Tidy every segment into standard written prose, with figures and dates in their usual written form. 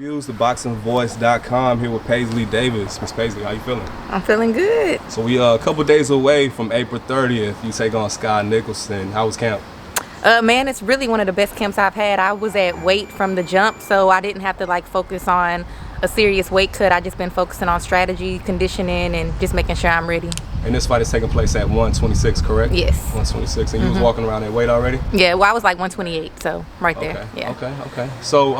Reviews, ThaBoxingvoice.com, here with Paisley Davis. Miss Paisley, how you feeling? I'm feeling good. So we a couple days away from April 30th. You take on Sky Nicolson. How was camp? Man, it's really one of the best camps I've had. I was at weight from the jump, so I didn't have to focus on a serious weight cut. I just been focusing on strategy, conditioning, and just making sure I'm ready. And this fight is taking place at 126, correct? Yes. 126. And you was walking around that weight already? Yeah, well, I was like 128, so right there. Okay. Yeah. Okay. So,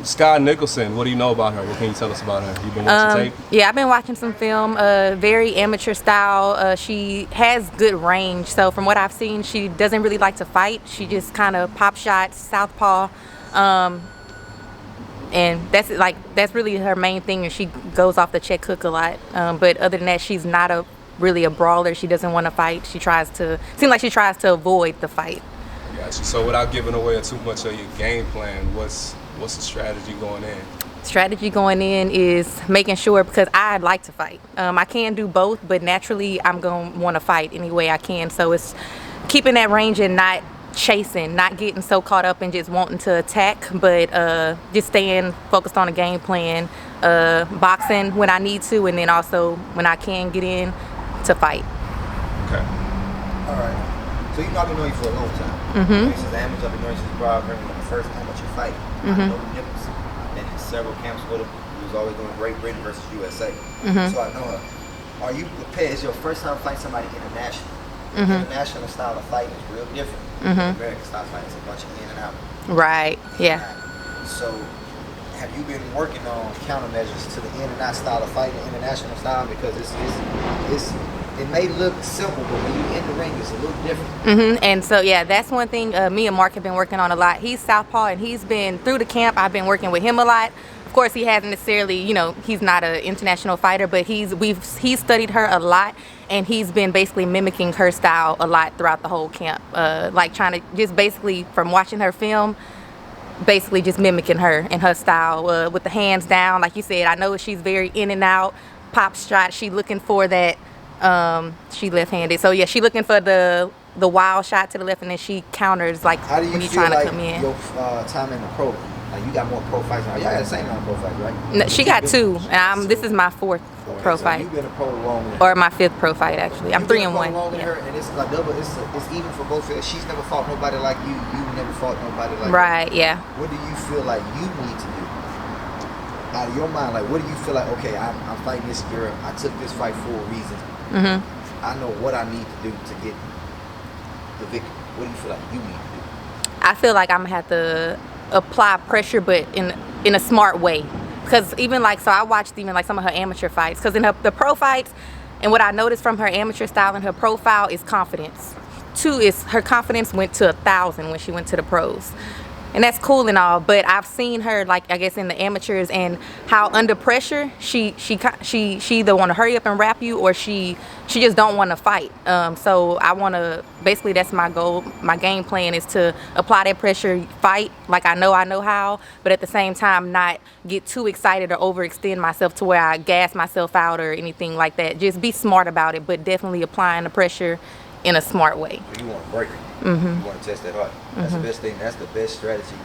Sky Nicolson, what do you know about her? What can you tell us about her? You been watching tape? Yeah, I've been watching some film. Very amateur style. She has good range. So from what I've seen, she doesn't really like to fight. She just kind of pop shots, southpaw. And that's really her main thing, and she goes off the check hook a lot. But other than that, she's not really a brawler. She doesn't want to fight. Seems like she tries to avoid the fight. Gotcha. So without giving away too much of your game plan, what's the strategy going in? Strategy going in is making sure, because I'd like to fight. I can do both, but naturally I'm going to want to fight any way I can. So it's keeping that range and not chasing, not getting so caught up in just wanting to attack, but just staying focused on a game plan, boxing when I need to, and then also when I can get in to fight. Okay. All right. So I've been knowing you for a long time. Mm-hmm. Since the amateur, I've been knowing you since probably the first amateur fight. I know the difference. I've been in several camps with him. He was always doing Great Britain versus USA. So I know her. Are you prepared? Is your first time fighting somebody international? International style of fighting is real different. American style fighting is a bunch of in and out. Right. Yeah. So have you been working on countermeasures to the in and out style of fighting, the international style? Because it may look simple, but when you're in the ring, it's a little different. And so, yeah, that's one thing me and Mark have been working on a lot. He's southpaw, and he's been through the camp. I've been working with him a lot. Of course, he hasn't necessarily, he's not an international fighter, but he's studied her a lot, and he's been basically mimicking her style a lot throughout the whole camp. Trying to just basically, from watching her film, basically just mimicking her and her style with the hands down. Like you said, I know she's very in and out, pop shot. She looking for that. She left-handed, so yeah, she looking for the wild shot to the left, and then she counters when you're trying to come in. Your time in the pro, you got more pro fights now. Y'all got the same amount of pro fights, right? No, she got two, and this is my fourth pro fight. You've been a pro long. Or my fifth pro fight, actually. I'm 3-1. Yeah. And it's like double. It's even for both of us. She's never fought nobody like you. You never fought nobody like Right. you. Yeah. What do you feel like you need to do? Out of your mind, what do you feel like? Okay, I'm fighting this girl. I took this fight for a reason. I know what I need to do to get the victory. What do you feel like you need to do? I feel like I'm gonna have to apply pressure, but in a smart way. Because even so I watched even some of her amateur fights. Because in the pro fights, and what I noticed from her amateur style and her profile is confidence. Two is her confidence went to 1,000 when she went to the pros. And that's cool and all, but I've seen her I guess in the amateurs, and how under pressure she either want to hurry up and wrap you, or she just don't want to fight. So I want to, basically that's my goal. My game plan is to apply that pressure, fight like I know how, but at the same time not get too excited or overextend myself to where I gas myself out or anything like that. Just be smart about it, but definitely applying the pressure in a smart way. You want to break her. You want to test that heart. That's the best thing. That's the best strategy,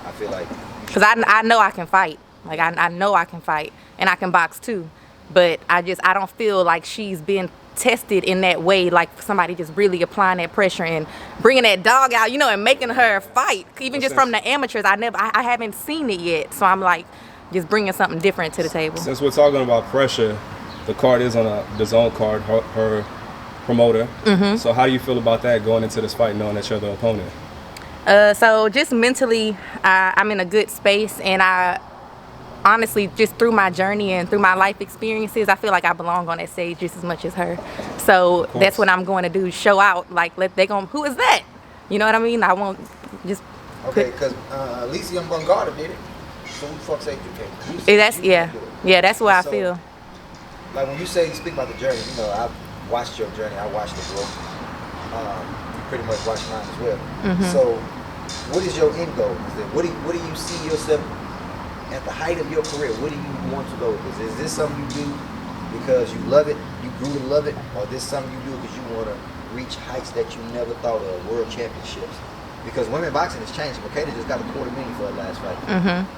I feel like. Because I know I can fight. I know I can fight, and I can box too. But I don't feel like she's been tested in that way, like somebody just really applying that pressure and bringing that dog out, and making her fight. Even just from the amateurs, I haven't seen it yet. So I'm just bringing something different to the table. Since we're talking about pressure, the card is on a Dazn card, her promoter. So how do you feel about that going into this fight, knowing that you're the opponent? So just mentally, I'm in a good space, and I honestly, just through my journey and through my life experiences, I feel like I belong on that stage just as much as her. So that's what I'm going to do, show out, who is that? You know what I mean? I won't just... Okay, because Alicia Bungard did it. So who the fuck say you can? Yeah, that's what I feel. When you speak about the journey, I've watched your journey. I watched the growth. You pretty much watched mine as well. So, what is your end goal? What do you see yourself at the height of your career? What do you want to go with this? Is this something you do because you love it, you grew to love it, or is this something you do because you want to reach heights that you never thought of, world championships? Because women boxing is changing. Michaela just got $250,000 for her last fight.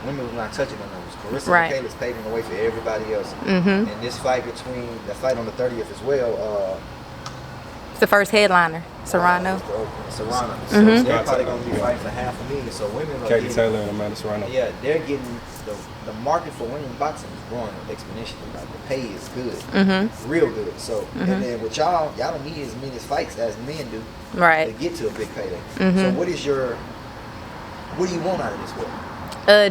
Women was not touching the numbers. Carissa Michaela's paving the way for everybody else. And this fight between the fight on the 30th as well. It's the first headliner, Serrano. Serrano. So they're probably going to be fighting for $500,000. So women are Katie Taylor and Amanda Serrano. Yeah, they're getting the market for women boxing is growing exponentially. Like the pay is good, real good. So and then with y'all don't need as many fights as men do, to get to a big payday. So what do you want out of this world?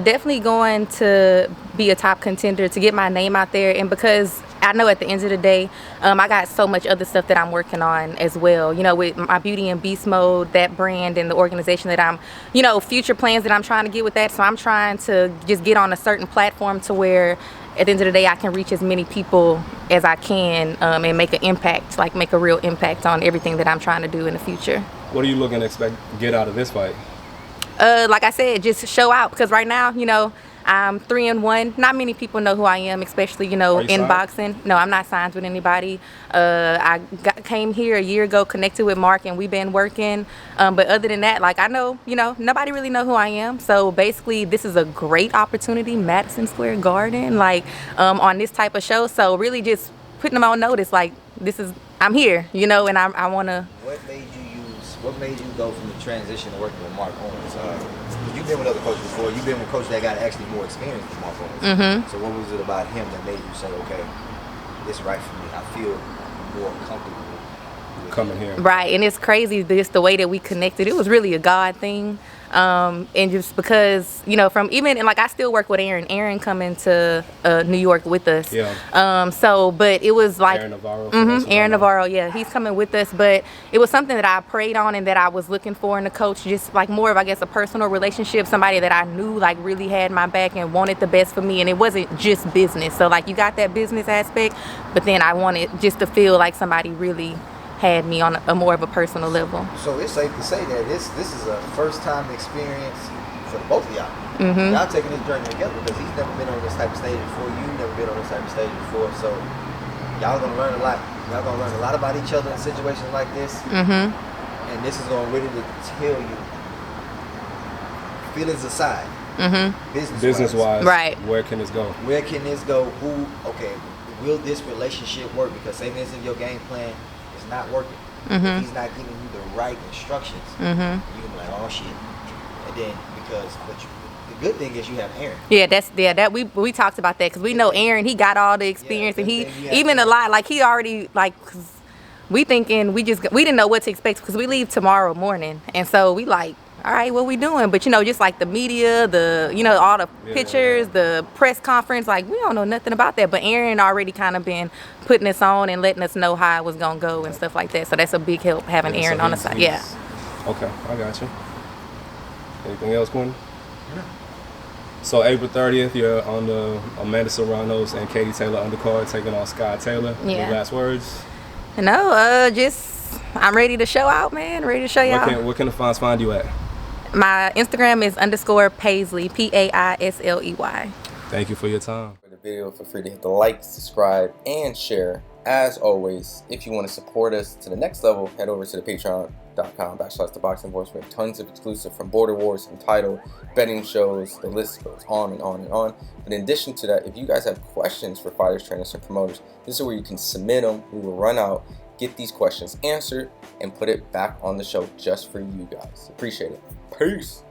Definitely going to be a top contender, to get my name out there, and because I know at the end of the day, I got so much other stuff that I'm working on as well. You know, with my Beauty and Beast Mode, that brand and the organization that I'm, future plans that I'm trying to get with that. So I'm trying to just get on a certain platform to where at the end of the day, I can reach as many people as I can and make an impact, like make a real impact on everything that I'm trying to do in the future. What are you looking to get out of this fight? Like I said, just show out, because right now, I'm 3-1. Not many people know who I am, especially, in signed? boxing. No, I'm not signed with anybody. I came here a year ago, connected with Mark, and we've been working. But other than that, like, I know, nobody really know who I am. So basically, this is a great opportunity, Madison Square Garden, like, on this type of show. So really just putting them on notice, like, I'm here, and I want to. What made you go from the transition to working with Mark Owens? You've been with other coaches before. You've been with coaches that got actually more experience than Mark Owens. So what was it about him that made you say, okay, this is right for me? I feel more comfortable coming here. Right, and it's crazy just the way that we connected. It was really a God thing. And just because, from even, and like I still work with Aaron coming to New York with us. Yeah. But it was like Aaron Navarro. Aaron Navarro, yeah, he's coming with us. But it was something that I prayed on and that I was looking for in a coach, just like more of, I guess, a personal relationship, somebody that I knew like really had my back and wanted the best for me. And it wasn't just business. So like you got that business aspect, but then I wanted just to feel like somebody really had me on a more of a personal level. So it's safe to say that this is a first time experience for both of y'all. Y'all taking this journey together, because he's never been on this type of stage before. You've never been on this type of stage before. So y'all gonna learn a lot. Y'all gonna learn a lot about each other in situations like this. And this is gonna really tell you, feelings aside, business wise, right? Where can this go? Where can this go? Will this relationship work? Because say this in your game plan not working. If he's not giving you the right instructions, you can be like, oh shit. And then the good thing is you have Aaron. That we talked about that, because we know Aaron, he got all the experience, and he even a lot, like he already, like, cause we didn't know what to expect, because we leave tomorrow morning, and so we like, all right, what we doing? But just like the media, all the pictures, the press conference, like we don't know nothing about that. But Aaron already kind of been putting us on and letting us know how it was gonna go and stuff like that. So that's a big help, having Aaron on the side. Yeah. Okay, I got you. Anything else, Quinn? No. So April 30th, you're on the Amanda Serrano's and Katie Taylor undercard, taking on Sky Taylor. Yeah. Any last words? No, just I'm ready to show out, man. Ready to show y'all. Where can the fans find you at? My Instagram is _Paisley, Paisley. Thank you for your time. For the video, feel free to hit the like, subscribe, and share. As always, if you want to support us to the next level, head over to the patreon.com/ThaBoxingVoice. We have tons of exclusive, from Border Wars, Entitled, betting shows, the list goes on and on and on. But in addition to that, if you guys have questions for fighters, trainers, and promoters, this is where you can submit them. We will run out, get these questions answered, and put it back on the show just for you guys. Appreciate it. Peace.